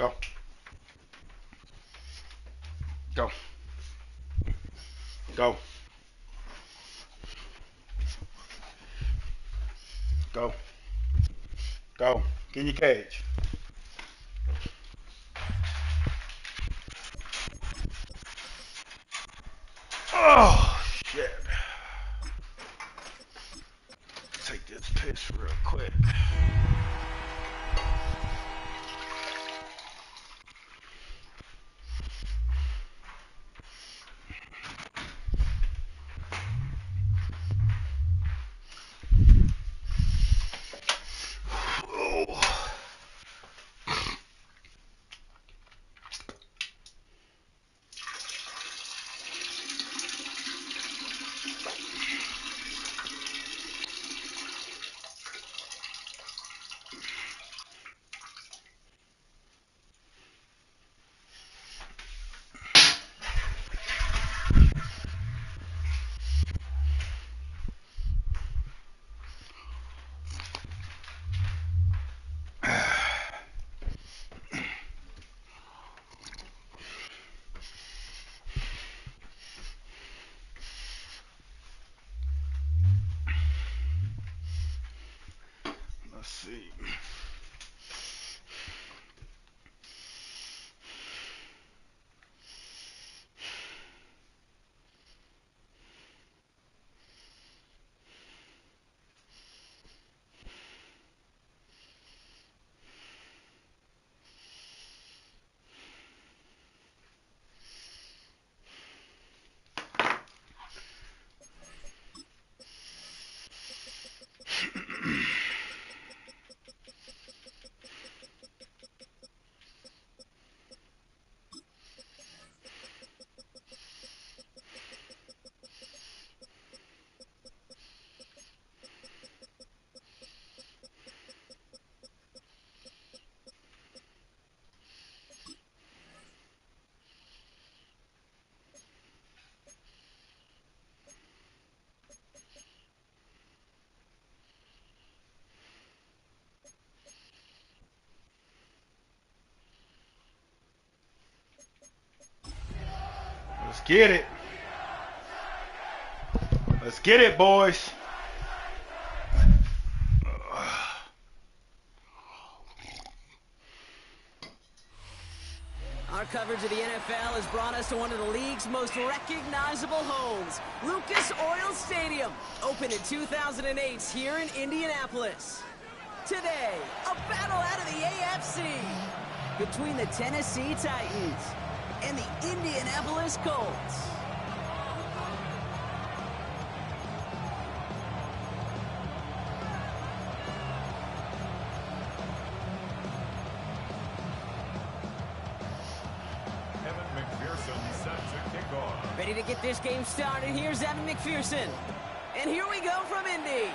Go. Go. Go. Go. Go. Get in your cage. Oh, shit. Take this piss real quick. Oh. Let's see. Let's get it. Let's get it, boys. Our coverage of the NFL has brought us to one of the league's most recognizable homes, Lucas Oil Stadium, opened in 2008 here in Indianapolis. Today, a battle out of the AFC between the Tennessee Titans and the Indianapolis Colts. Ready to get this game started. Here's Evan McPherson. And here we go from Indy.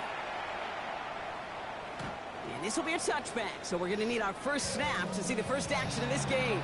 And this will be a touchback, so we're going to need our first snap to see the first action of this game.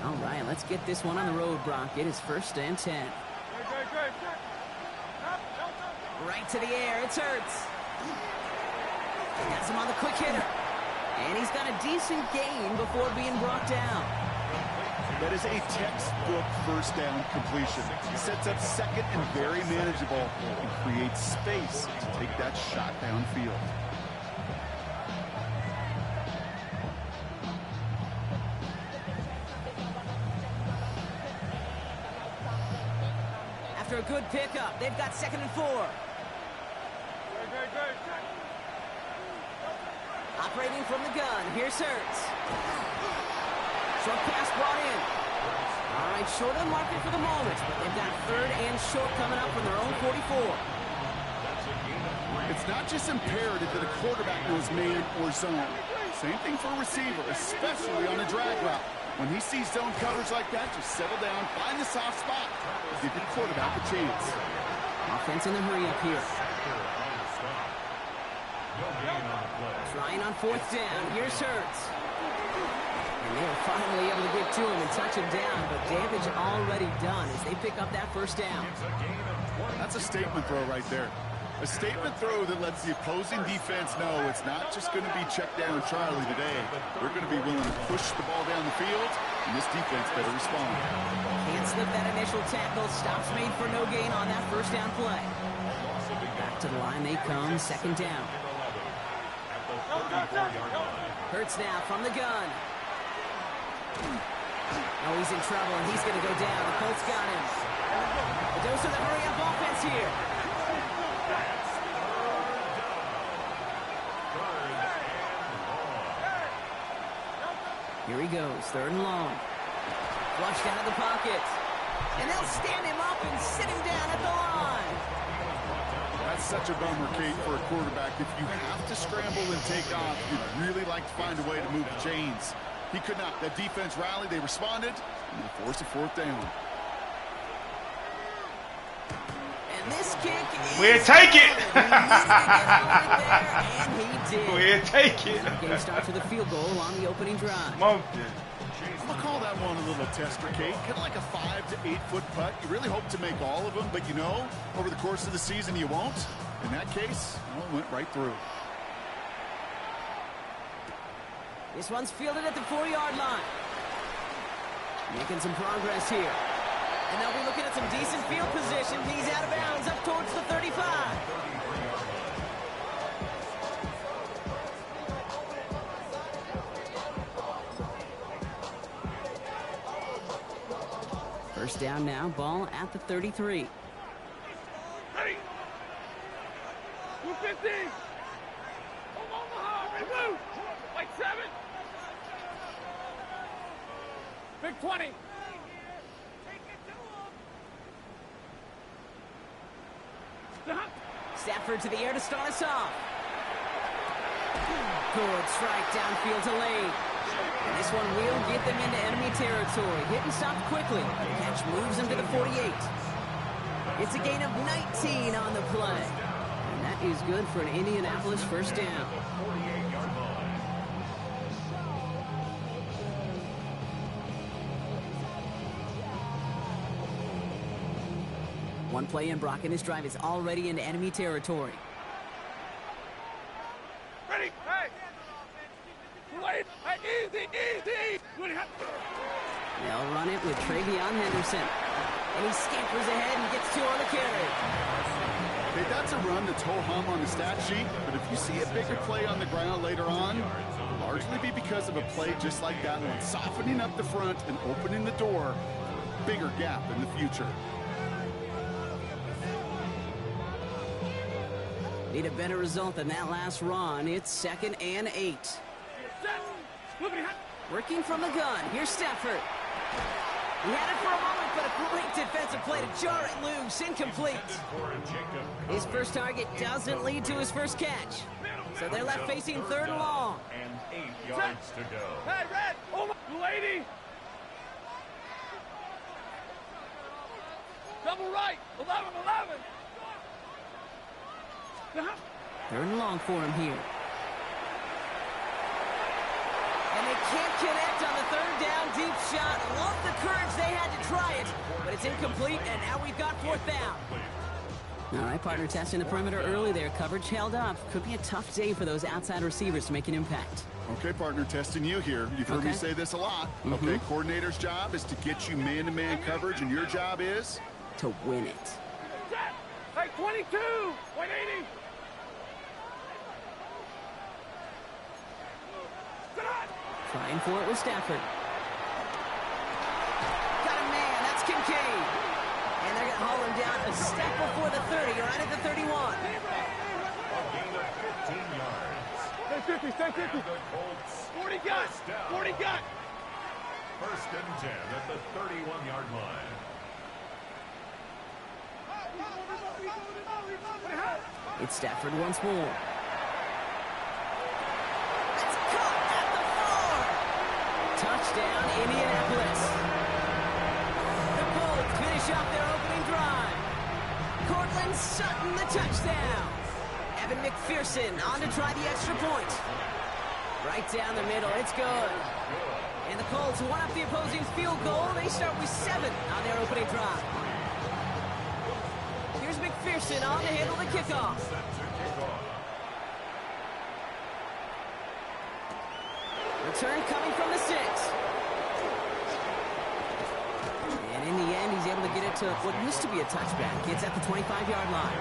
All right, let's get this one on the road, Brock. It is 1st and 10. Right to the air. It's Hurts. Has him on the quick hitter. And he's got a decent gain before being brought down. That is a textbook first down completion. He sets up second and very manageable and creates space to take that shot downfield. After a good pickup, they've got 2nd and 4. Operating from the gun, here's Hurts. Short pass brought in. All right, short on market for the moment, but they've got 3rd and short coming up from their own 44. It's not just imperative that a quarterback knows man or zone. Same thing for a receiver, especially on a drag route. When he sees zone coverage like that, just settle down, find the soft spot, give your quarterback a chance. Offense in the hurry up here. Trying on fourth down. Here's Hurts. And they were finally able to get to him and touch him down, but damage already done as they pick up that first down. That's a statement throw right there. A statement throw that lets the opposing defense know it's not just going to be check down Charlie today. They're going to be willing to push the ball down the field, and this defense better respond. Can't slip that initial tackle. Stops made for no gain on that first down play. Back to the line they come, second down. Hurts now from the gun. Oh, he's in trouble, and he's going to go down. The Colts got him. A dose of the hurry-up offense here. Here he goes, third and long. Flushed out of the pocket. And they'll stand him up and sit him down at the line. That's such a bummer, Kate, for a quarterback. If you have to scramble and take off, you'd really like to find a way to move the chains. He could not. That defense rallied, they responded, and they forced a fourth down. And this kick is We'll take it. and he did. We'll take it. Game starts with a field goal on the opening drive. Smoked it. I'm going to call that one a little tester, Kate. Kind of like a 5 to 8 foot putt. You really hope to make all of them, but you know, over the course of the season, you won't. In that case, well, it went right through. This one's fielded at the 4-yard line. Making some progress here. And they'll be looking at some decent field position. He's out of bounds up towards the 35. First down now, ball at the 33. Ready. 250. Omaha, ready, move. Like 7. Big 20. Stafford to the air to start us off. Good strike downfield to Lane. And this one will get them into enemy territory. Hit and stop quickly. The catch moves them to the 48. It's a gain of 19 on the play. And that is good for an Indianapolis first down. One play in, Brock, and this drive is already into enemy territory. Ready. Hey. Wait. Hey, easy, easy. They'll run it with Travion Henderson. And he scampers ahead and gets 2 on the carry. Okay, that's a run that's ho-hum on the stat sheet, but if you see a bigger play on the ground later on, it'll largely be because of a play just like that one, softening up the front and opening the door for a bigger gap in the future. Need a better result than that last run. It's 2nd and 8. Working from the gun. Here's Stafford. He had it for a moment, but a great defensive play to jar it loose. Incomplete. His first target doesn't lead to his first catch. So they're left facing 3rd and long. And 8 yards to go. Hey, Red. Oh, my lady. Double right. 11-11. 3rd and long for him here. And they can't connect on the 3rd down deep shot. Love the courage they had to try it, but it's incomplete, and now we've got 4th down. All right, partner, testing the perimeter early there. Coverage held up. Could be a tough day for those outside receivers to make an impact. Okay, partner, testing you here. You've heard me say this a lot. Okay, coordinator's job is to get you man-to-man coverage, and your job is? To win it. Hey, 22. 180. Trying for it with Stafford. Got a man. That's Kincaid. And they're going to haul him down a step before the 30, right at the 31. Gain of 15 yards. Stay 50. 40 got. 40 got. 1st and 10 at the 31-yard line. It's Stafford once more. It's caught. Touchdown, Indianapolis. The Colts finish up their opening drive. Cortland Sutton, the touchdown. Evan McPherson on to try the extra point. Right down the middle, it's good. And the Colts one up the opposing field goal. They start with 7 on their opening drive. Here's McPherson on to handle the kickoff. Return coming from the 6. And in the end, he's able to get it to what used to be a touchback. It's at the 25-yard line.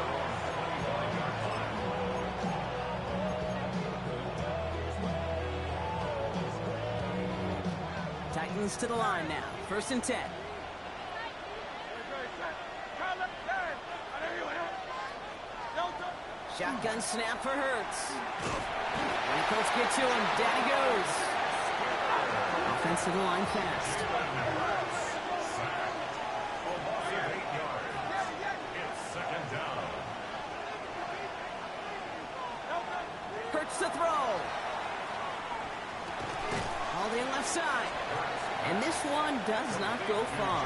Titans to the line now. 1st and 10. Shotgun snap for Hurts. And the Colts get to him. Down he goes. Offense to the line fast. Hurts to throw. Hauled in left side. And this one does not go far.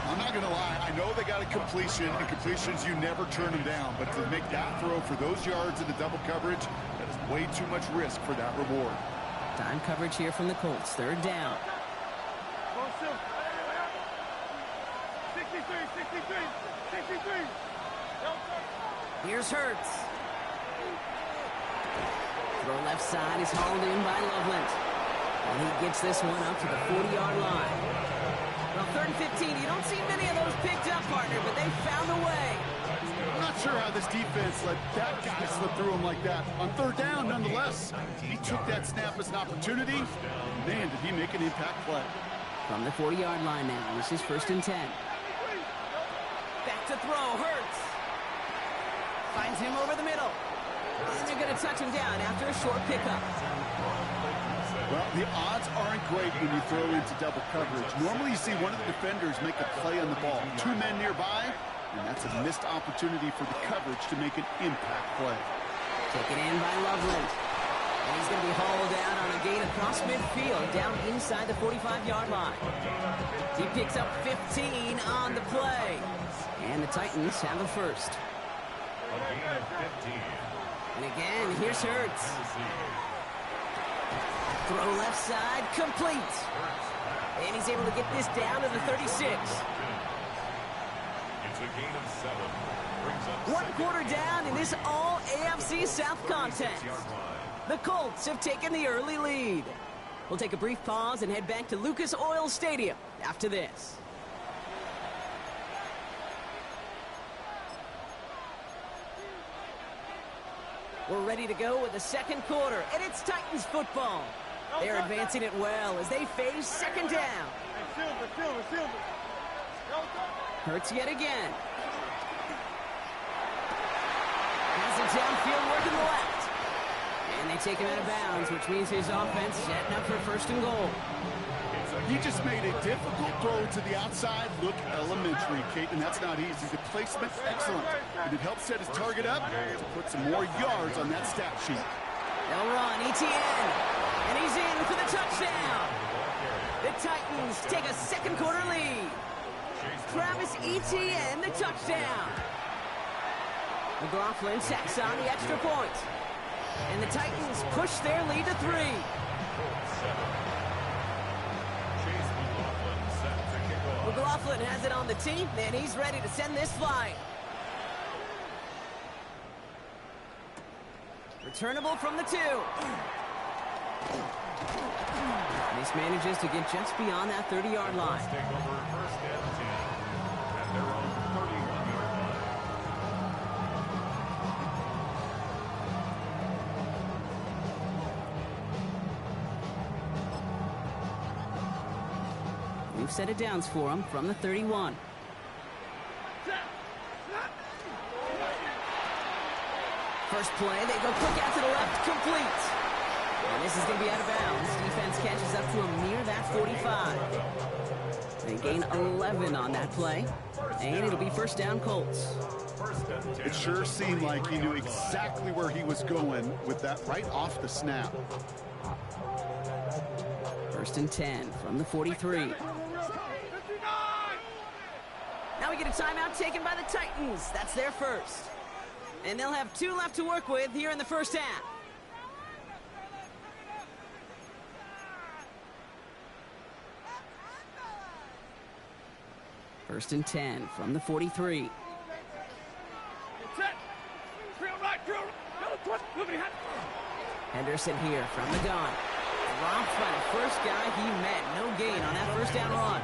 I'm not going to lie. I know they got a completion, and completions, you never turn them down. But to make that throw for those yards in the double coverage, that is way too much risk for that reward. Time coverage here from the Colts. 3rd down. 63. Here's Hurts. Throw left side is hauled in by Loveland. And he gets this one up to the 40-yard line. Well, 3rd and 15, you don't see many of those picked up, partner, but they found a way. I'm not sure how this defense let that guy slip through him like that. On 3rd down, nonetheless, he took that snap as an opportunity. Man, did he make an impact play. From the 40-yard line now, this is 1st and 10. Back to throw, Hurts. Finds him over the middle. And they're going to touch him down after a short pickup. Well, the odds aren't great when you throw into double coverage. Normally you see one of the defenders make a play on the ball. 2 men nearby, and that's a missed opportunity for the coverage to make an impact play. Taken in by Loveland. And he's going to be hauled out on a gain across midfield, down inside the 45-yard line. He picks up 15 on the play. And the Titans have a first. A gain of 15. And again, here's Hurts. Throw left side, complete. And he's able to get this down to the 36. It's a gain of 7. Brings up 1 quarter down in this all AFC South contest. The Colts have taken the early lead. We'll take a brief pause and head back to Lucas Oil Stadium after this. We're ready to go with the 2nd quarter, and it's Titans football. They're advancing it well as they face 2nd down. Hurts yet again. Has it downfield working the left. And they take him out of bounds, which means his offense setting up for 1st and goal. He just made a difficult throw to the outside look elementary, Kate, and that's not easy. The placement, excellent. And it helps set his target up to put some more yards on that stat sheet. They'll run, ETN, and he's in for the touchdown. The Titans take a 2nd quarter lead. Travis Etienne, the touchdown. McLaughlin tacks on the extra point. And the Titans push their lead to 3. McLaughlin has it on the tee, and he's ready to send this flying. Returnable from the 2. This manages to get just beyond that 30-yard line. Take over 1st and 10 at their own 31-yard line. New set of downs for him from the 31. First play, they go quick out to the left, complete. And this is going to be out of bounds. Defense catches up to him near that 45. They gain 11 on that play, and it'll be 1st down Colts. It sure seemed like he knew exactly where he was going with that right off the snap. First and 10 from the 43. Now we get a timeout taken by the Titans. That's their first. And they'll have 2 left to work with here in the first half. First and 10 from the 43. Henderson here from the gun. Dropped by the first guy he met. No gain on that first down run.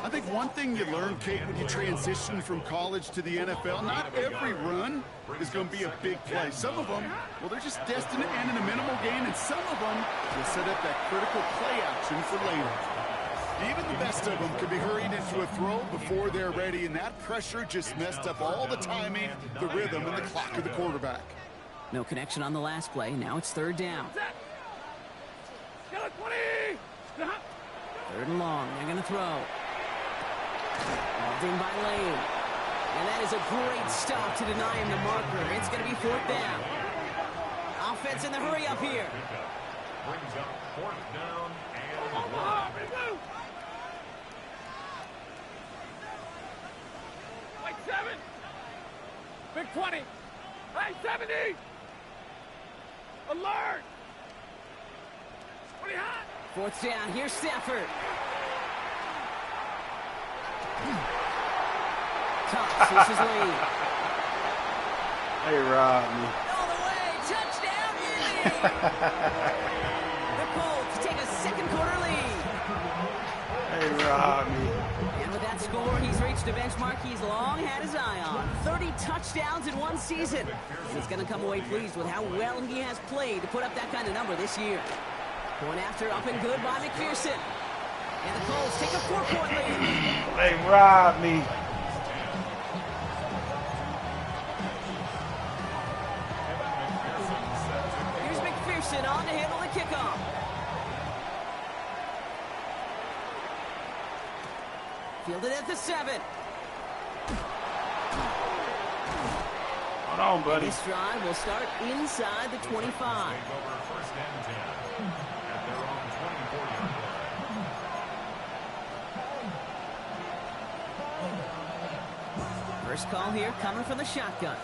I think one thing you learn, Kate, when you transition from college to the NFL, not every run is going to be a big play. Some of them, well, they're just destined to end in a minimal gain, and some of them will set up that critical play action for later. Even the best of them can be hurried into a throw before they're ready, and that pressure just messed up all the timing, the rhythm, and the clock of the quarterback. No connection on the last play. Now it's third down. Third and long. They're going to throw. Balled in by Lane. And that is a great stop to deny him the marker. It's going to be fourth down. Offense in the hurry up here. Brings up fourth down and 1. Like 7. Big 20. Hey, 70. Alert. What are you hot? Fourth down. Here's Stafford. Tops switches lead. Hey, Rodney. All the way. Touchdown, Indy. The Colts take a second quarter lead. Hey, Rodney. And with that score, he's reached a benchmark he's long had his eye on. 30 touchdowns in one season. And he's going to come away pleased with how well he has played to put up that kind of number this year. Point after up and good by McPherson. And the Colts take a 4-point lead. They robbed me. Here's McPherson on to handle the kickoff. Fielded at the 7. Hold on, buddy. This drive will start inside the 25. First and 10 at their own 24-yard line. First call here coming from the shotgun.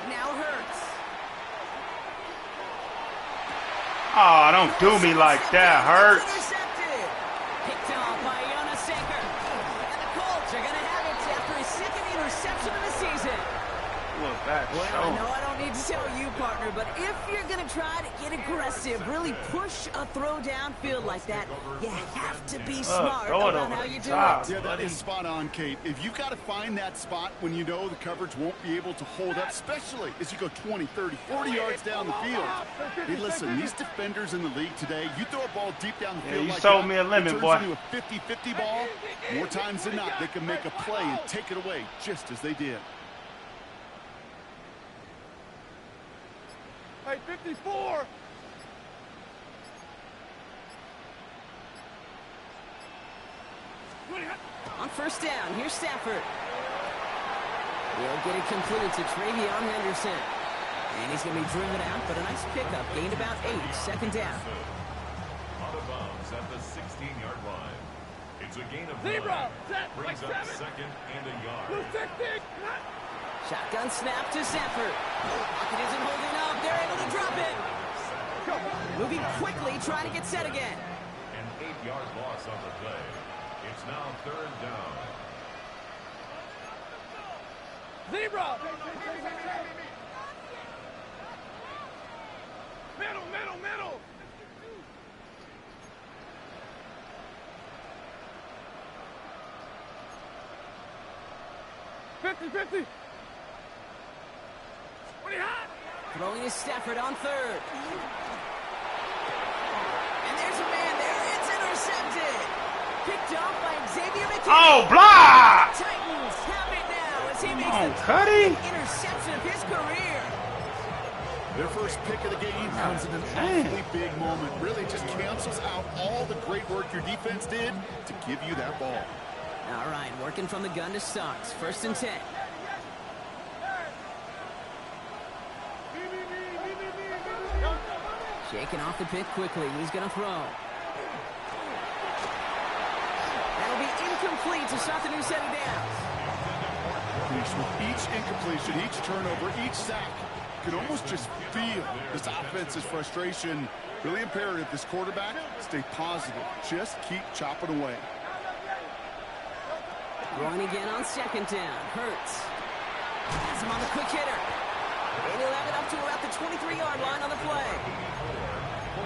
Now Hurts. Oh, don't do me like that, Hurts. Intercepted. Picked off by Jonas Saker. And the Colts are going to have it after his second interception of the season. Look back. Well, I know I don't need to tell you, partner, but if you're going to try to get aggressive, really push a throw downfield like that, you have to be smart about how you do it. Yeah, that is spot on, Kate. If you've got to find that spot when you know the coverage won't be able to hold up, especially as you go 20, 30, 40 yards down the field. Hey, listen, these defenders in the league today, you throw a ball deep down the field you like sold that, me a lemon, it turns boy. into a 50-50 ball. More times than not, they can make a play and take it away just as they did. Hey, 54. On first down, here's Stafford. He'll get it completed to Travion Henderson. And he's going to be driven out, but a nice pickup. Gained about 8, second down. Out of bounds at the 16-yard line. It's a gain of 9. Zebra, set, Brings like up 7. second and a yard. Blue 60. Shotgun snap to Stafford. Pocket isn't holding up. They're able to drop it. Moving quickly, trying to get set again. An 8-yard loss on the play. It's now third down. Zebra. Middle, middle, middle. Fifty. What are you hot? Throwing to Stafford on third. And there's a man there. It's intercepted. Picked off by Xavier McKinney. Oh, block! Titans have it now as he makes on, the Cuddy. interception of his career. Their first pick of the game comes in an awfully big moment. Really just cancels out all the great work your defense did to give you that ball. All right, working from the gun to start. First and 10. Shaking off the pick quickly. He's going to throw. That'll be incomplete to start the new set of downs. With each incompletion, each turnover, each sack, you can almost just feel this offense's frustration. Really imperative, this quarterback, stay positive. Just keep chopping away. Going again on second down. Hurts. Has him on the quick hitter. And he'll have it up to about the 23-yard line on the play.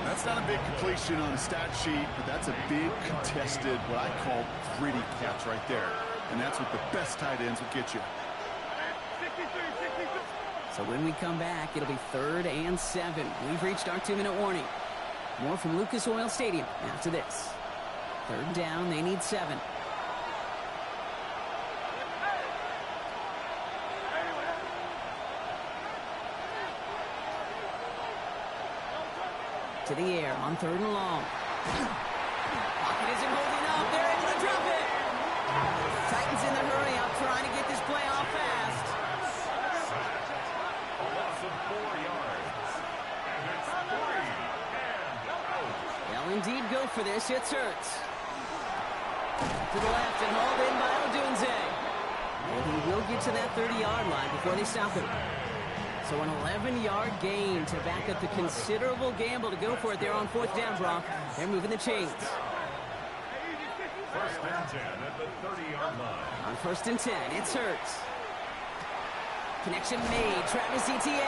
That's not a big completion on a stat sheet, but that's a big contested, what I call gritty catch right there. And that's what the best tight ends will get you. So when we come back, it'll be 3rd and 7. We've reached our 2-minute warning. More from Lucas Oil Stadium after this. 3rd down, they need 7. To the air on 3rd and long. Pocket isn't holding up. They're able to drop it. Titans in the hurry up, trying to get this play off fast. A loss of 4 yards. And it's 3 and out. They'll indeed go for this. It's Hurts. To the left and hauled in by Odunze. And he will get to that 30-yard line before they stop him. So an 11-yard gain to back up the considerable gamble to go for it there on 4th down, Brock. They're moving the chains. 1st and 10 at the 30-yard line. On 1st and 10, it's Hurts. Connection made. Travis Etienne.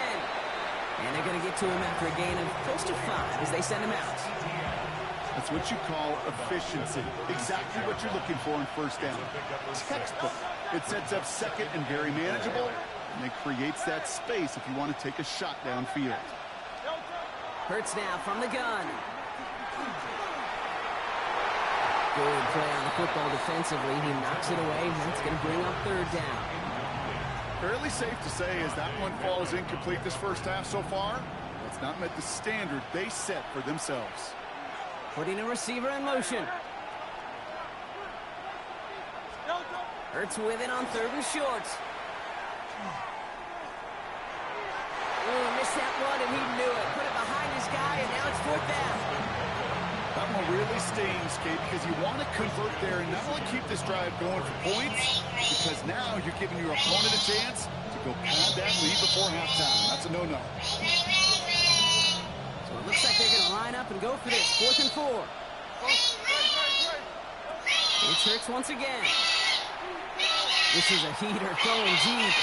And they're going to get to him after a gain of close to 5 as they send him out. That's what you call efficiency. Exactly what you're looking for in 1st down. Textbook. It sets up 2nd and very manageable. And it creates that space if you want to take a shot downfield. Hurts now from the gun. Good play on the football defensively. He knocks it away. That's going to bring up 3rd down. Fairly safe to say as that one falls incomplete this first half so far. It's not met the standard they set for themselves. Putting a receiver in motion. Hurts with it on 3rd and short. Oh, missed that one, and he knew it. Put it behind his guy, and now it's 4th down. That one really stings, Kate, because you want to convert there and not only keep this drive going for points, because now you're giving your opponent a chance to go pad that lead before halftime. That's a no-no. So it looks like they're going to line up and go for this. 4th and 4. It's Hurts once again. This is a heater going deep.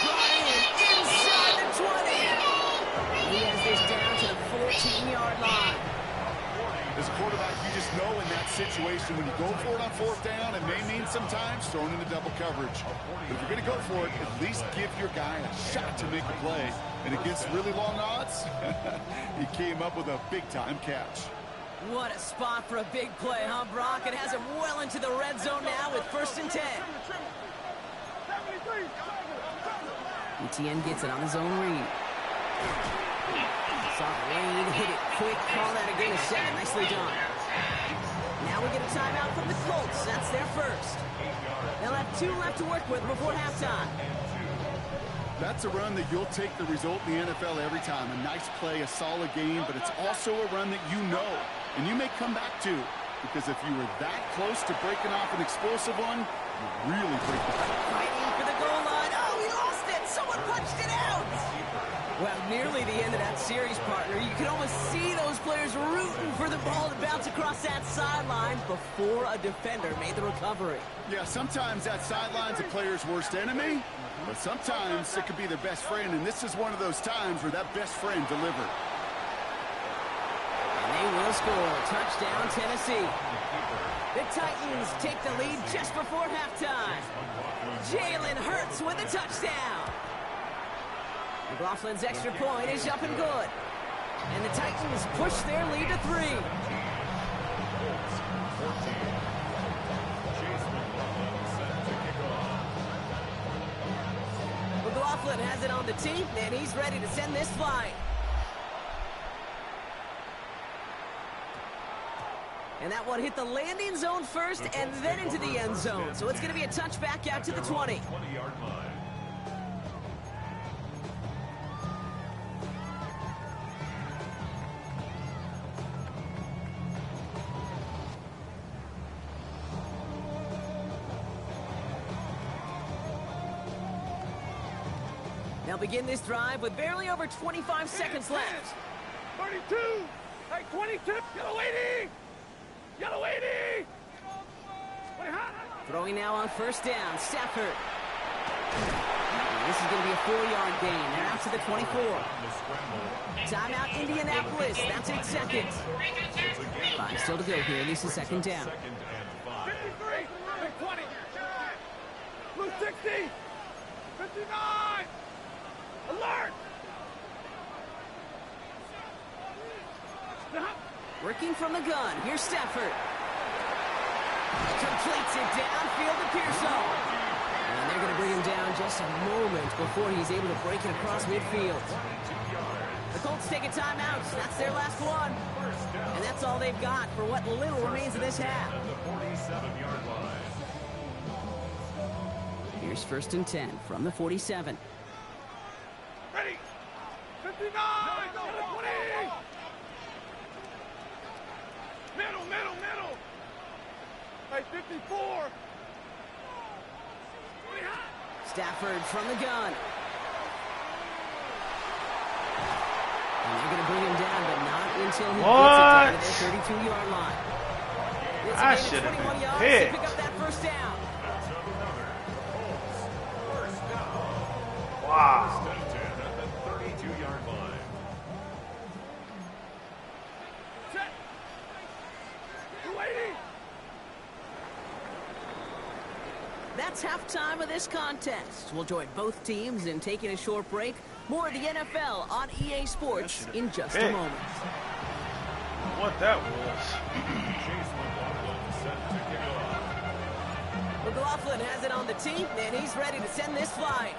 Brought in inside the 20. He has this down to the 14-yard line. As a quarterback, you just know in that situation when you go for it on 4th down, it may mean sometimes throwing into double coverage. But if you're going to go for it, at least give your guy a shot to make a play. And against really long odds, he came up with a big-time catch. What a spot for a big play, huh, Brock? It has him well into the red zone now with 1st and 10. Etienne gets it on his own read. Soft rain, hit it quick, call that again a 7. Nicely done. Now we get a timeout from the Colts. That's their first. They'll have 2 left to work with before halftime. That's a run that you'll take the result in the NFL every time. A nice play, a solid game, but it's also a run that you know, and you may come back to, because if you were that close to breaking off an explosive one, you really break the back. Fighting for the goal line. Oh, he lost it. Someone punched it out. Well, nearly the end of that series, partner. You can almost see those players rooting for the ball to bounce across that sideline before a defender made the recovery. Yeah, sometimes that sideline's a player's worst enemy, but sometimes it could be their best friend, and this is one of those times where that best friend delivered. And they will score. Touchdown, Tennessee. The Titans take the lead just before halftime. Jalen Hurts with a touchdown. McLaughlin's extra point is up and good. And the Titans push their lead to 3. McLaughlin has it on the tee, and he's ready to send this flying. And that one hit the landing zone first and then into the end zone. So it's going to be a touchback out to the 20. 20-yard line. They'll begin this drive with barely over 25 seconds left. 32. Hey, 22. Yellow 80. Yellow 80. Throwing now on first down, Stafford. This is going to be a 4-yard gain. They're out to the 24. Timeout, Indianapolis. That's 8 seconds. 5 still to go here. This is second down. 53. 20. Blue 60. 59. Alert. Working from the gun. Here's Stafford. Completes it downfield to Pearsall. And they're going to bring him down just a moment before he's able to break it across midfield. The Colts take a timeout. That's their last one. And that's all they've got for what little remains of this half. Here's first and 10 from the 47. Ready. 59. 20. Middle. Hey, 54. Stafford from the gun. And they're going to bring him down, but not until he gets it down to their 32-yard line. I should have been hit. Pick up that first down. Wow. 32-yard line. Set. 280. That's halftime of this contest. We'll join both teams in taking a short break. More of the NFL on EA Sports in just a moment. What that was. Chase McLaughlin set to kick off. McLaughlin has it on the tee, and he's ready to send this flying.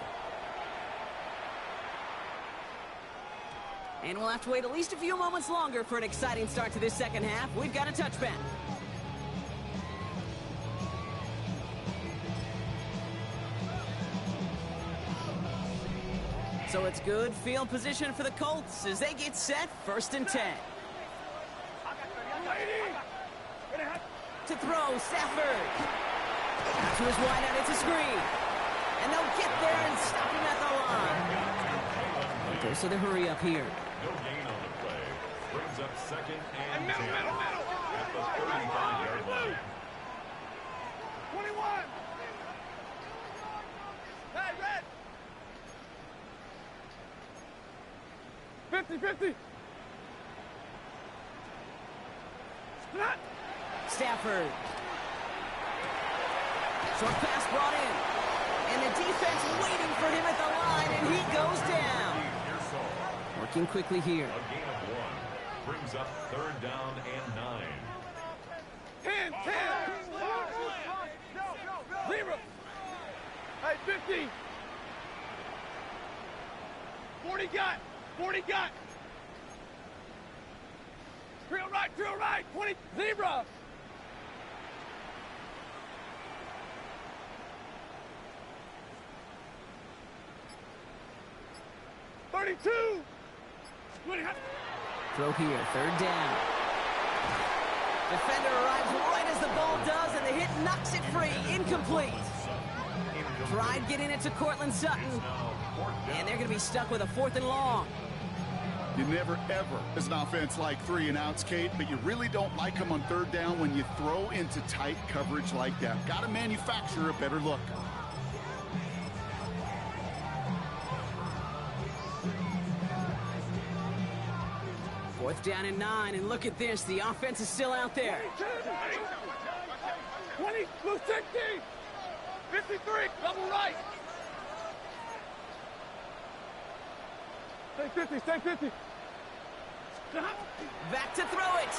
And we'll have to wait at least a few moments longer for an exciting start to this second half. We've got a touchback. So it's good field position for the Colts as they get set, first and 10. To throw, Stafford. To his wideout, it's a screen. And they'll get there and stop him at the line. Goes to the hurry up here. No gain on the play. Brings up second and 10 at the 35-yard line. 21. Hey, red. 50. Stafford. Short pass brought in. And the defense waiting for him at the line, and he goes down. Working quickly here. A gain of 1. Brings up third down and 9. 10. Zero. Hey, 50. 40 got. Drill right. 20. Zebra. Throw here, third down. Defender arrives right as the ball does, and the hit knocks it free. Incomplete. Tried getting it to Cortland Sutton, and they're going to be stuck with a 4th and long. You never, ever, as an offense, like 3 and outs, Kate, but you really don't like them on third down when you throw into tight coverage like that. Got to manufacture a better look. Fourth down and 9, and look at this. The offense is still out there. 20, blue 60, 53, double right. Stay 50. Back to throw it.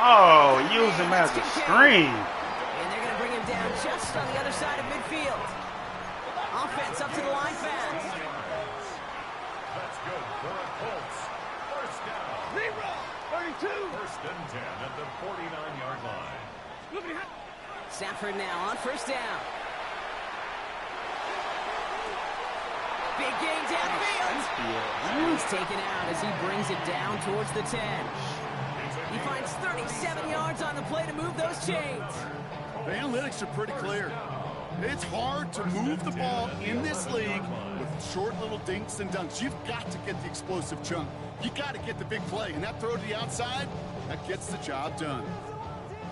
Oh, use him as a screen. And they're going to bring him down just on the other side of midfield. Offense up to the line fast. That's good for the Colts. First down. Zebra, 32. First and 10 at the 49-yard line. Stafford now on first down. Big gain downfield. He's taken out as he brings it down towards the 10. He finds 37 yards on the play to move those chains. The analytics are pretty clear. It's hard to move the ball in this league with short little dinks and dunks. You've got to get the explosive chunk. You got to get the big play. And that throw to the outside, that gets the job done.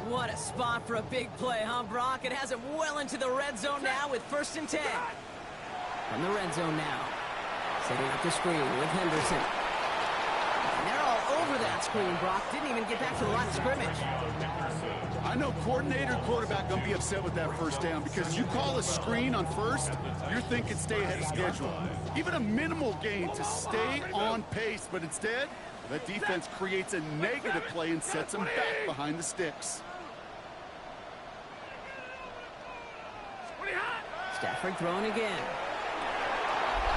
What a spot for a big play, huh, Brock? It has him well into the red zone now with 1st and 10. From the red zone now. Setting up the screen with Henderson. And they're all over that screen, Brock. Didn't even get back to the line of scrimmage. I know coordinator and quarterback going to be upset with that 1st down because you call a screen on 1st, you're thinking stay ahead of schedule. Even a minimal gain to stay on pace, but instead, that defense creates a negative play and sets them back behind the sticks. Stafford throwing again.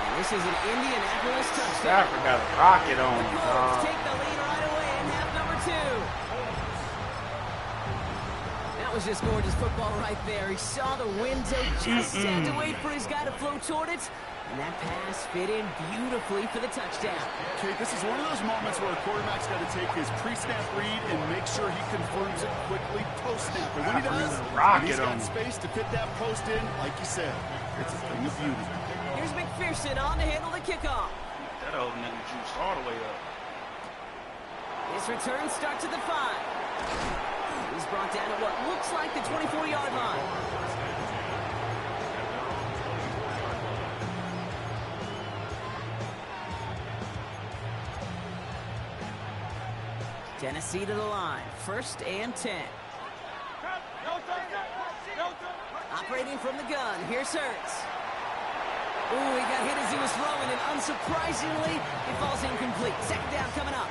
And this is an Indianapolis touchdown. Stafford got a rocket on The him, Colts dog. take the lead right away in half number 2. That was just gorgeous football right there. He saw the window, just had to wait for his guy to flow toward it. And that pass fit in beautifully for the touchdown. Okay, this is one of those moments where a quarterback's got to take his pre-snap read and make sure he confirms it quickly post-snap. And when he does, he's got space to fit that post in, like you said. It's a thing of beauty. Here's McPherson on to handle the kickoff. That old nigga juice all the way up. His return starts at the 5. He's brought down at what looks like the 24-yard line. Tennessee to the line. 1st and 10. Operating from the gun. Here's Hurts. Ooh, he got hit as he was throwing, and unsurprisingly, it falls incomplete. 2nd down coming up.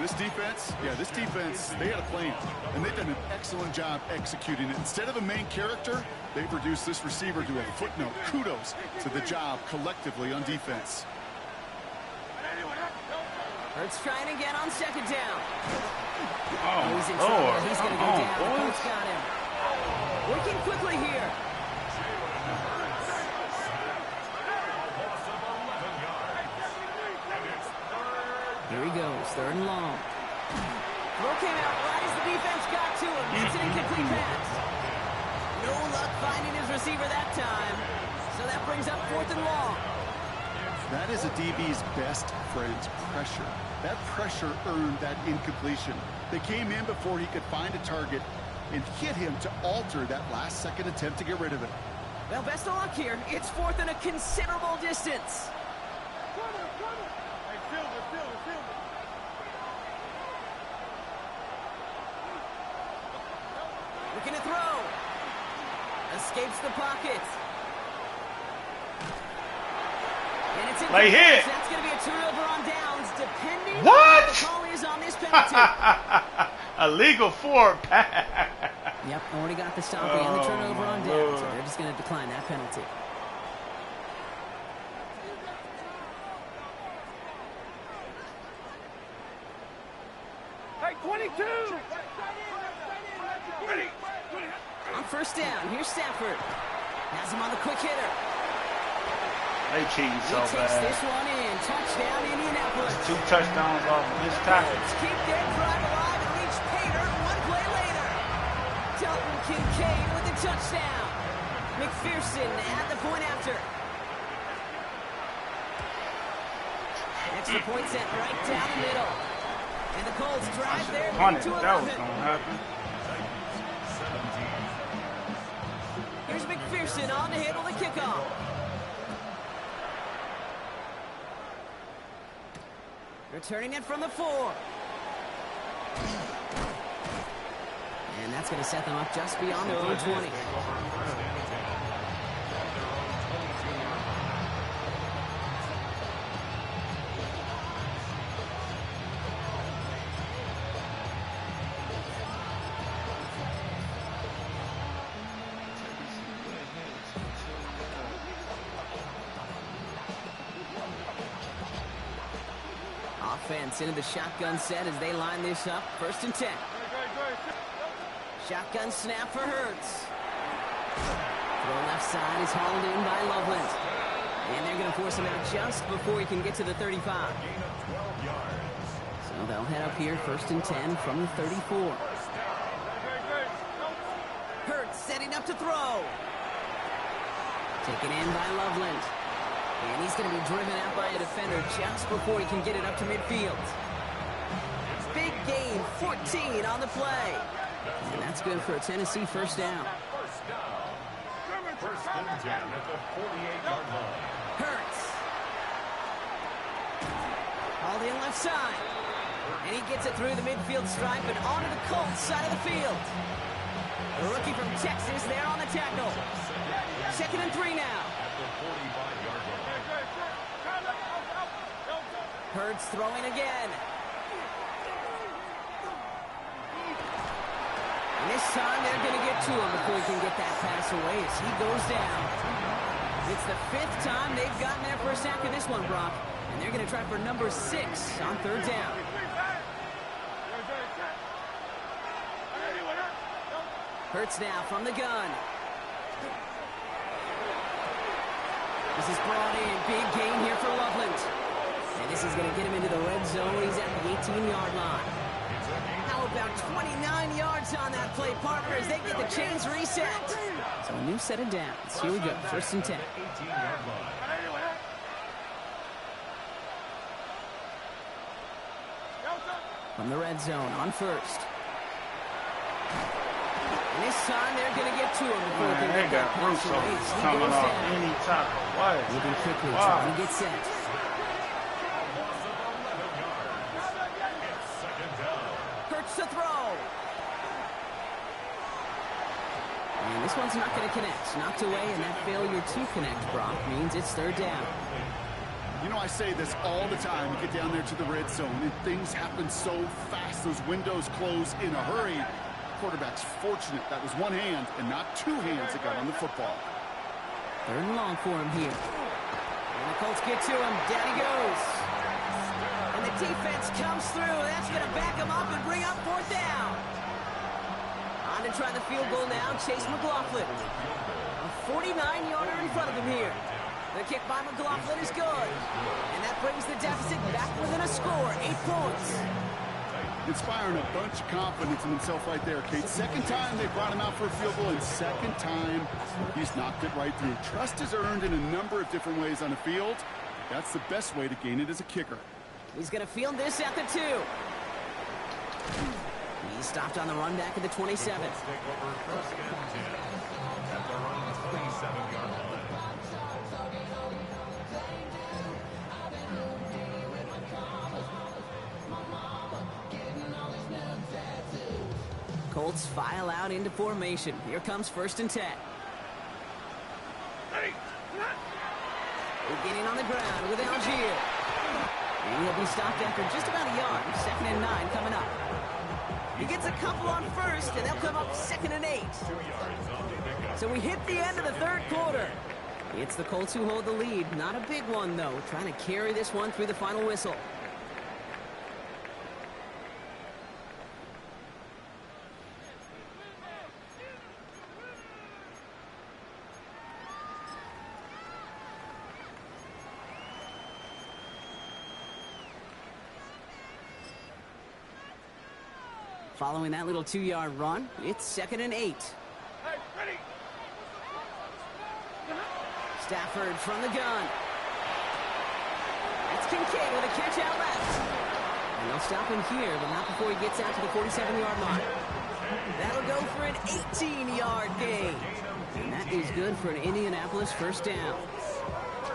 This defense, they had a plan, and they've done an excellent job executing it. Instead of a main character, they've reduced this receiver to a footnote. Kudos to the job collectively on defense. Hurts trying again on 2nd down. Oh, He's in Lord. trouble. He's going to go Come on, down. The boys. Colts got him. Working quickly here. Here he goes, 3rd and long. Throw came out right as the defense got to him. It's an incomplete pass. No luck finding his receiver that time. So that brings up 4th and long. That is a DB's best friend, pressure. That pressure earned that incompletion. They came in before he could find a target and hit him to alter that last-second attempt to get rid of it. Well, best of luck here. It's 4th and a considerable distance. Looking to throw. Escapes the pocket. And it's in. Lay hit. That's going to be a turnover on downs, depending What? on what the call is on this penalty. Illegal 4 pass. Yep, already got the stop and the turnover on downs, so Lord. they're just going to decline that penalty. Hey, 22! On 1st down, here's Stafford. Has him on the quick hitter. They cheating He so takes bad. this one in. Touchdown, Indianapolis. 2 touchdowns off of this tackle. Let's keep their drive alive and reach Pater 1 play later. Dalton Kincaid with the touchdown. McPherson at the point after. Extra point set right down the middle. And the Colts drive there to 11. That was going to happen. Here's McPherson on to handle the kickoff. Returning it from the 4. And that's going to set them up just beyond their own 20. Offense into the shotgun set as they line this up. 1st and 10. Shotgun snap for Hurts. Throw left side is hauled in by Loveland. And they're going to force him out just before he can get to the 35. So they'll head up here 1st and 10 from the 34. Hurts setting up to throw. Taken in by Loveland. And he's going to be driven out by a defender just before he can get it up to midfield. Big gain, 14 on the play. And that's good for a Tennessee first down. First and 10 at the 48-yard line. Hurts. Hauled in left side. And he gets it through the midfield stripe and onto the Colts side of the field. The rookie from Texas there on the tackle. 2nd and 3 now. At the 45-yard line. Hurts throwing again. And this time they're going to get to him before he can get that pass away as he goes down. It's the 5th time they've gotten their first sack of this one, Brock. And they're going to try for number 6 on 3rd down. Hurts now from the gun. This is brought in. Big gain here for Loveland. And this is going to get him into the red zone. He's at the 18-yard line. How about 29 yards on that play, partner, as they get the chains reset. So a new set of downs. Here we go. 1st and 10. 18-yard line. From the red zone on 1st. And this time they're going to get to him before they They get that got pass Russo away. As he coming goes off down. any type of way. Moving quickly, Wow. trying to get set. Hurts to throw. And this one's not going to connect. Knocked away, and that failure to connect, Brock, means it's 3rd down. You know, I say this all the time. You get down there to the red zone, and things happen so fast. Those windows close in a hurry. Quarterback's fortunate that was one hand and not 2 hands that got on the football. 3rd and long for him here. And the Colts get to him. Down he goes. And the defense comes through. That's going to back him up and bring up 4th down. On to try the field goal now, Chase McLaughlin. A 49-yarder in front of him here. The kick by McLaughlin is good. And that brings the deficit back within a score, 8 points. Inspiring a bunch of confidence in himself right there, Kate. 2nd time they brought him out for a field goal, and 2nd time he's knocked it right through. Trust is earned in a number of different ways on the field. That's the best way to gain it as a kicker. He's going to field this at the 2. He's stopped on the run back at the 27. Take over 1st and 10 at their own 27-yard line. Colts file out into formation. Here comes 1st and 10. Beginning on the ground with Algier. And he'll be stopped after just about a yard. 2nd and 9 coming up. He gets a couple on 1st, and they'll come up 2nd and 8. So we hit the end of the 3rd quarter. It's the Colts who hold the lead. Not a big one, though. Trying to carry this one through the final whistle. Following that little 2-yard run, it's 2nd and 8. Stafford from the gun. That's Kincaid with a catch out left. And they'll stop him here, but not before he gets out to the 47-yard line. That'll go for an 18-yard gain. And that is good for an Indianapolis first down.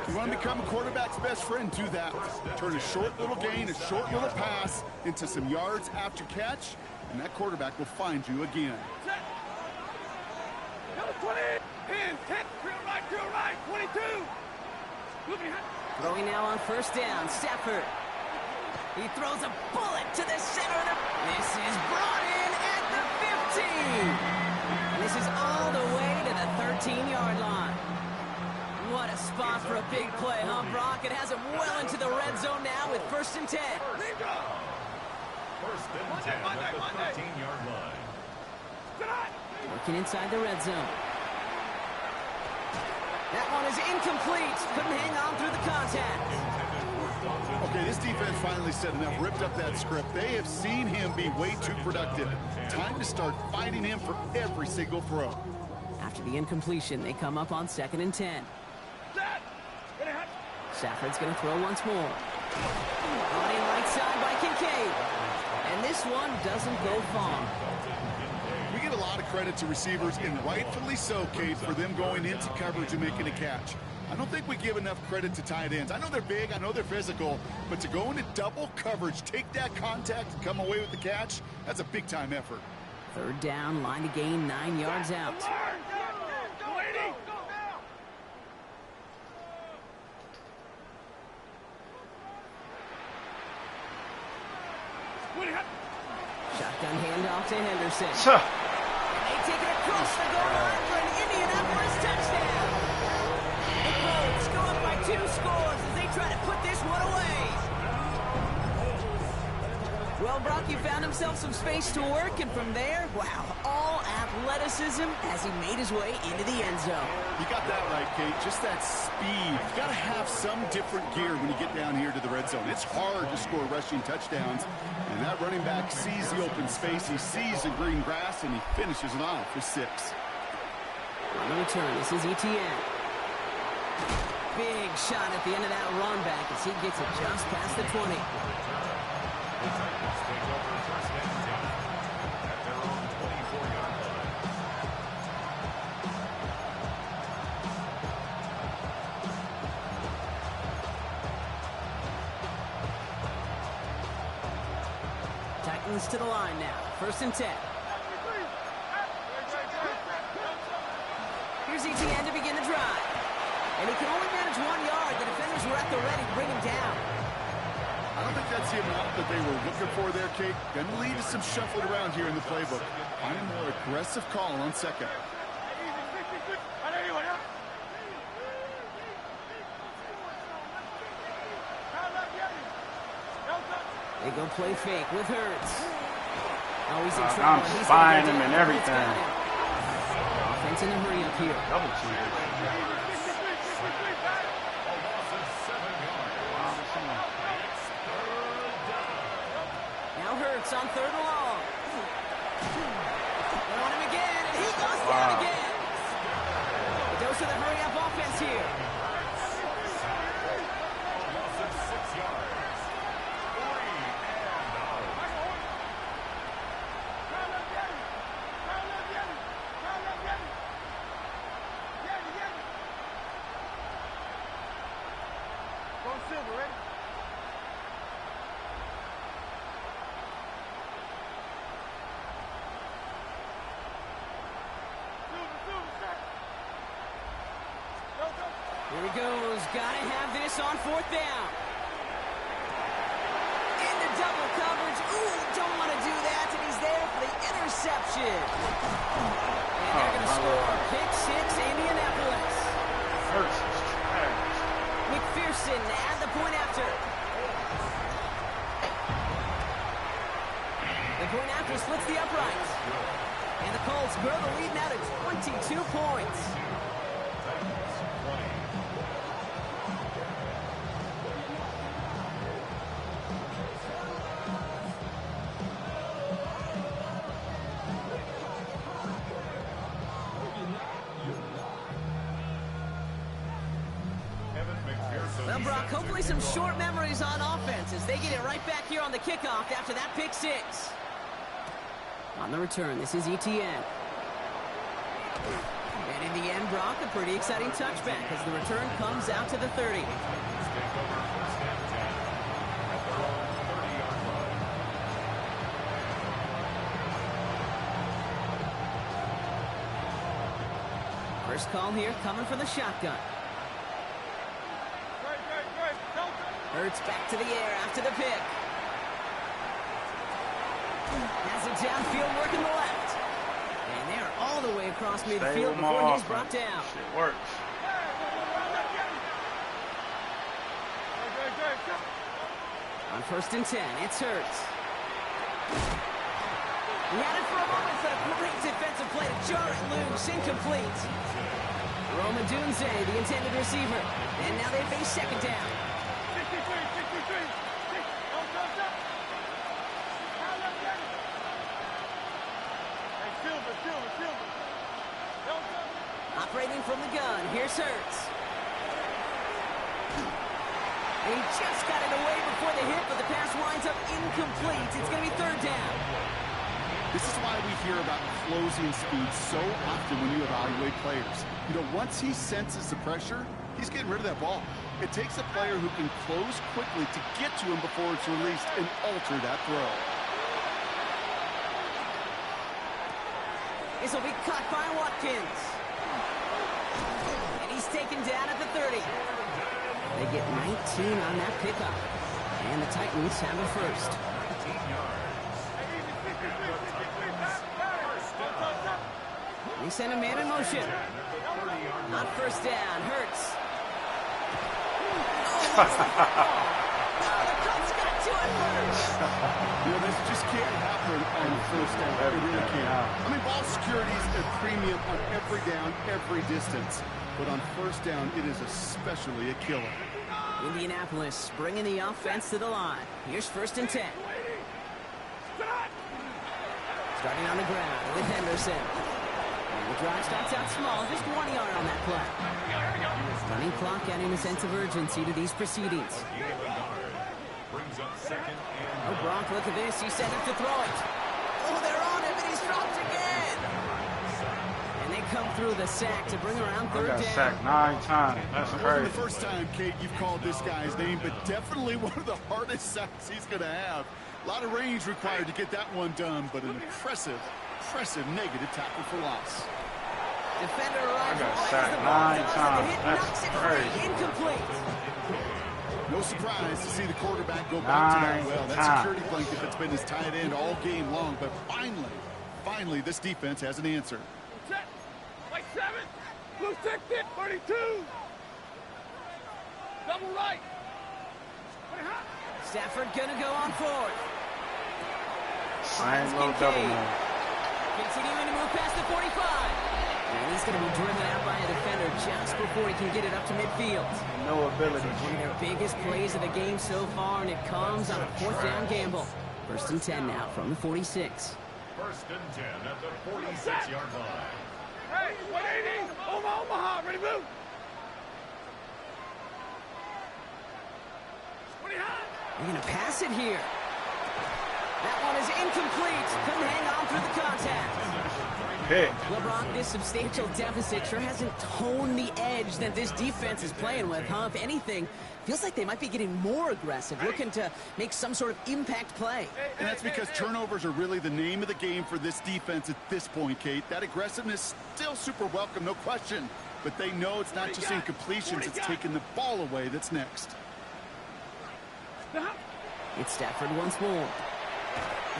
You want to become a quarterback's best friend, do that. Turn a short little gain, a short little pass into some yards after catch, and that quarterback will find you again. Number 20, 10, 10, drill right, 22. Throwing now on 1st down, Stafford. He throws a bullet to the center of the... This is brought in at the 15. And this is all the way to the 13-yard line. What a spot for a big play, huh, Brock? It has him well into the red zone now with 1st and 10. 1st and 10 at the 13-yard line. Working inside the red zone. That one is incomplete. Couldn't hang on through the contact. Okay, this defense finally said enough, ripped up that script. They have seen him be way too productive. Time to start fighting him for every single throw. After the incompletion, they come up on 2nd and 10. Stafford's going to throw once more. On in right side by Kincaid. And this one doesn't go far. We get a lot of credit to receivers, and rightfully so, Kate, for them going into coverage and making a catch. I don't think we give enough credit to tight ends. I know they're big, I know they're physical, but to go into double coverage, take that contact, and come away with the catch, that's a big-time effort. Third down, line to gain 9 yards out. Shotgun handoff to Henderson. They take it across the goal line for an Indianapolis touchdown. The Colts go up by 2 scores as they try to put this one away. Well, Brock, you found himself some space to work, and from there, wow, all athleticism as he made his way into the end zone. You got that right, Kate. Just that speed. You got to have some different gear when you get down here to the red zone. It's hard to score rushing touchdowns, and that running back sees the open space, he sees the green grass, and he finishes it off with 6. On the return, this is Etienne. Big shot at the end of that run back as he gets it just past the 20. The Titans take over first and 10 at their own 24-yard line. Titans to the line now. First and 10. Here's Etienne to begin the drive. And he can only manage 1 yard. The defenders were at the ready to bring him down. I don't think that's the amount that they were looking for there, Kate. Gonna leave us some shuffling around here in the playbook. Find a more aggressive call on second. They go play fake with Hurts. Oh, he's in trouble. I'm He's spying gonna him go and down. everything. Offense in a hurry up here. Double team. Now Hurts on 3rd and long. They want him again, and he goes down again. A dose of the hurry up offense here. Silver, ready? Here he goes. Gotta have this on 4th down. Into double coverage. Ooh, don't want to do that. And he's there for the interception. And they're going to score. Pick 6, Indianapolis. Hurts is trash. McPherson at the point after. The point after splits the uprights. And the Colts grow the lead now to 22 points. Well, Brock, hopefully some short memories on offense as they get it right back here on the kickoff after that pick 6. On the return, this is Etienne. And in the end, Brock, a pretty exciting touchback as the return comes out to the 30. First call here coming from the shotgun. Hurts back to the air after the pick. Has it downfield working the left. And they're all the way across midfield before he's brought down. Shit works. On 1st and 10, it's Hurts. He had it for a moment, but a great defensive play to jar it loose, incomplete. Rome Odunze, the intended receiver. And now they face 2nd down. Operating from the gun, here's Hurts. And he just got it away before the hit, but the pass winds up incomplete. It's going to be third down. This is why we hear about closing speed so often when you evaluate players. You know, once he senses the pressure, he's getting rid of that ball. It takes a player who can close quickly to get to him before it's released and alter that throw. This will be caught by Watkins. And he's taken down at the 30. They get 19 on that pickup. And the Titans have a first. They send a man in motion. On first down, Hurts. The Colts got to it first. You know, this just can't happen on first down. It really can't. I mean, ball security is a premium on every down, every distance. But on first down, it is especially a killer. Indianapolis bringing the offense to the line. Here's first and 10. Starting on the ground with Henderson. And the drive starts out small, just 1 yard on that play. Running clock adding a sense of urgency to these proceedings. Oh, Gronk, look at this. He set up to throw it. Oh, they're on him, and he's dropped again. And they come through the sack to bring around third down. I got sacked 9 times. That's It wasn't crazy. the first time, Kate, you've called this guy's name, but definitely one of the hardest sacks he's going to have. A lot of range required to get that one done, but an impressive negative tackle for loss. Defender arrives. I got right sacked as the ball 9 does, and times. the hit That's knocks it crazy. free. Incomplete. No surprise to see the quarterback go back to that 9 well. That times. security blanket that's been his tight end all game long, but finally, this defense has an answer. Set. White 7. Blue 60. 32. Double right. Stafford gonna go on forward. Same little double move. Continuing to move past the 45. And he's going to be driven out by a defender just before he can get it up to midfield. No ability. One of their biggest plays of the game so far, and it comes on a fourth down gamble. First and 10 now from the 46. First and 10 at the 46-yard line. Hey, 180. Omaha. Ready, move. 20 high. They're going to pass it here. That one is incomplete. Couldn't hang on through the contact. Pick. LeBron, this substantial deficit sure hasn't toned the edge that this defense is playing with, huh? If anything, feels like they might be getting more aggressive, looking to make some sort of impact play. And that's because turnovers are really the name of the game for this defense at this point, Kate. That aggressiveness still super welcome, no question. But they know it's not just incompletions, it's taking the ball away that's next. It's Stafford once more.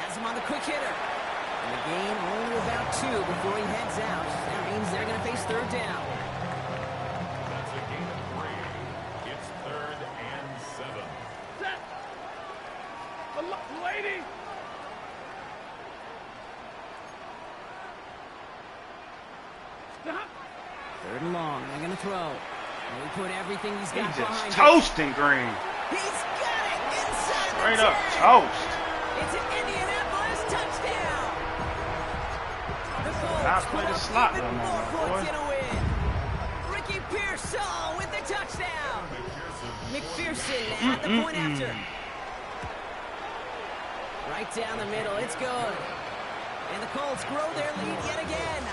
Has him on the quick hitter. And the gain only about 2 before he heads out. That means they're going to face third down. That's a gain of 3. It's third and 7. Set. 280. Third and long. They're going to throw. And he put everything he's He got behind just him. toasting Green. He's got it inside the Straight up 10. toast. It's an Indianapolis touchdown. The Colts I'll play put the up slot even no more more, points boy. in a win. Ricky Pearsall with the touchdown. McPherson at the point after. Right down the middle. It's good. And the Colts grow their lead yet again.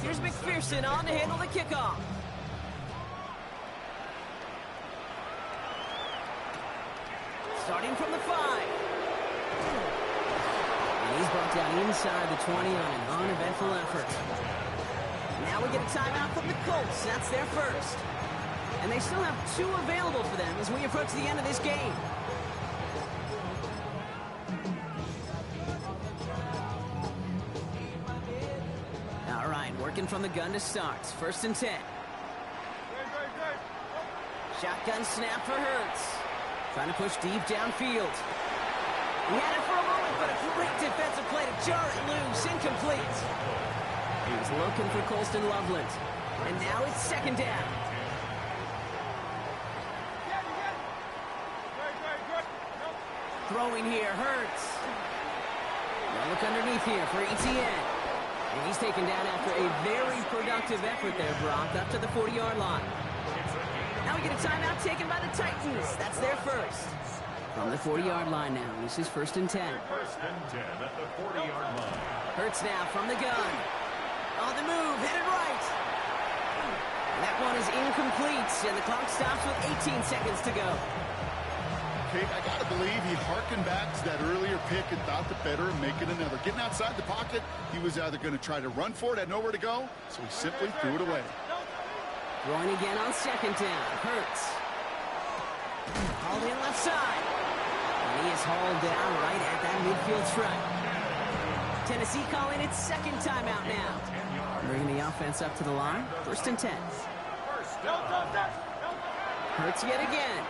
Here's McPherson on to handle the kickoff. Starting from the 5. And he's brought down inside the 20 on an uneventful effort. Now we get a timeout from the Colts. That's their first. And they still have 2 available for them as we approach the end of this game. All right, working from the gun to start. First and 10. Shotgun snap for Hurts. Trying to push deep downfield. He had it for a moment, but a great defensive play to jar it loose. Incomplete. He's looking for Colston Loveland. And now it's second down. Throwing here, Hurts. Now look underneath here for ETN. And he's taken down after a very productive effort there, Brock, up to the 40-yard line. Now we get a timeout taken by the Titans. That's their first. From the 40-yard line now, this is 1st and 10. First and 10 at the 40-yard line. Hurts now from the gun. On the move, headed right. And that one is incomplete, and the clock stops with 18 seconds to go. Okay, I got to believe he harkened back to that earlier pick and thought the better of making another. Getting outside the pocket, he was either going to try to run for it, had nowhere to go, so he simply threw it away. Throwing again on 2nd down. Hurts. Hauled in left side. And he is hauled down right at that midfield stripe. Tennessee calling its second timeout now. Bringing the offense up to the line. 1st and 10. Hurts yet again.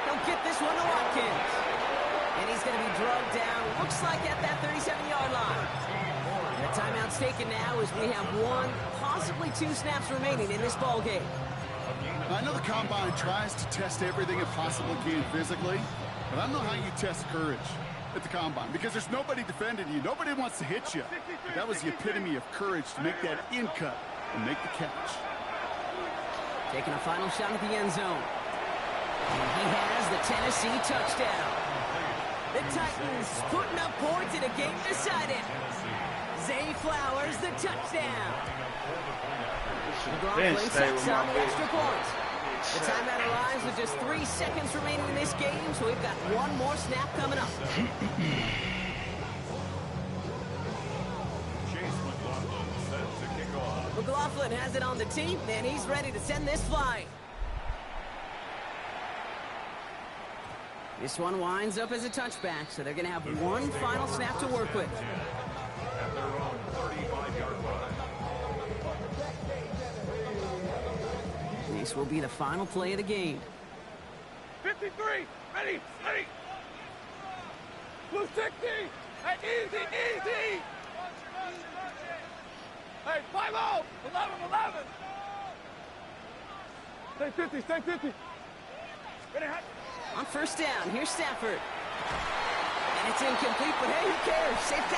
He'll get this one to Watkins. And he's going to be drugged down, looks like at that 37-yard line. The timeout's taken now as we have 1, possibly 2 snaps remaining in this ball game. I know the Combine tries to test everything it possibly can physically, but I don't know how you test courage at the Combine, because there's nobody defending you. Nobody wants to hit you. But that was the epitome of courage to make that in cut and make the catch. Taking a final shot at the end zone. And he has the Tennessee touchdown. The Titans putting up points in a game decided. Zay Flowers, the touchdown. McLaughlin sets on the extra point. The timeout arrives with just 3 seconds remaining in this game, so we've got 1 more snap coming up. Chase McLaughlin set to kick off. McLaughlin has it on the team, and he's ready to send this flying. This one winds up as a touchback, so they're going to have 1 final snap to work with. At their own 35-yard line. This will be the final play of the game. 53. Ready. Ready. Blue 60. Hey, easy, easy. Hey, 5-0. 11. Stay 50. Stay 50. Ready, hot. On 1st down, here's Stafford. And it's incomplete, but hey, who cares? Safe